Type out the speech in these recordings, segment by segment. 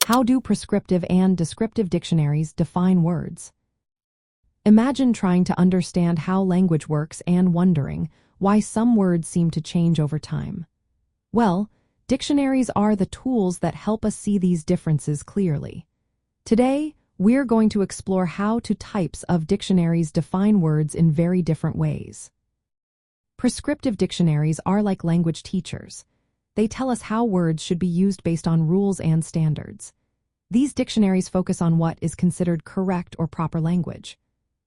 How do prescriptive and descriptive dictionaries define words? Imagine trying to understand how language works and wondering why some words seem to change over time. Well, dictionaries are the tools that help us see these differences clearly. Today, we're going to explore how two types of dictionaries define words in very different ways. Prescriptive dictionaries are like language teachers. They tell us how words should be used based on rules and standards. These dictionaries focus on what is considered correct or proper language.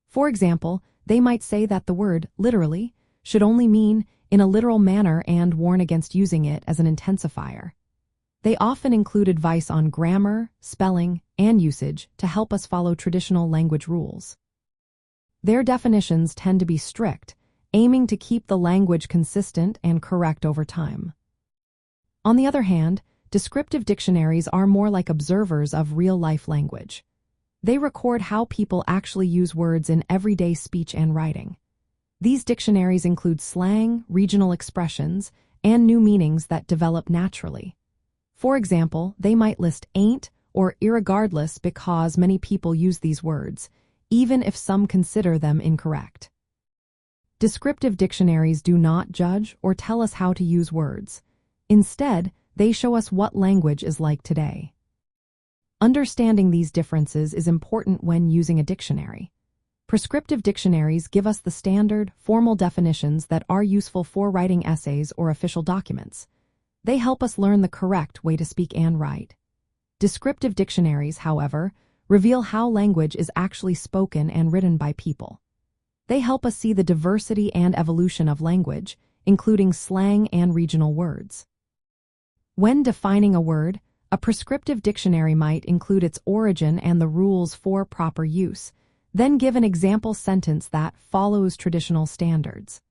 For example, they might say that the word literally should only mean in a literal manner and warn against using it as an intensifier. They often include advice on grammar, spelling, and usage to help us follow traditional language rules. Their definitions tend to be strict, aiming to keep the language consistent and correct over time. On the other hand, descriptive dictionaries are more like observers of real-life language. They record how people actually use words in everyday speech and writing. These dictionaries include slang, regional expressions, and new meanings that develop naturally. For example, they might list ain't or irregardless because many people use these words, even if some consider them incorrect. Descriptive dictionaries do not judge or tell us how to use words. Instead, they show us what language is like today. Understanding these differences is important when using a dictionary. Prescriptive dictionaries give us the standard, formal definitions that are useful for writing essays or official documents. They help us learn the correct way to speak and write. Descriptive dictionaries, however, reveal how language is actually spoken and written by people. They help us see the diversity and evolution of language, including slang and regional words. When defining a word, a prescriptive dictionary might include its origin and the rules for proper use, then give an example sentence that follows traditional standards.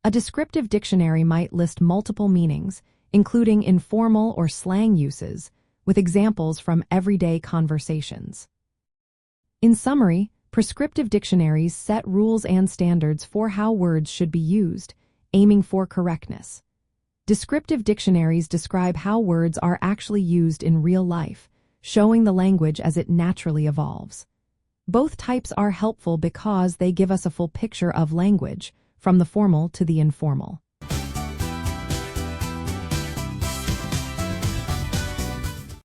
A descriptive dictionary might list multiple meanings, including informal or slang uses, with examples from everyday conversations. In summary, prescriptive dictionaries set rules and standards for how words should be used, aiming for correctness. Descriptive dictionaries describe how words are actually used in real life, showing the language as it naturally evolves. Both types are helpful because they give us a full picture of language, from the formal to the informal.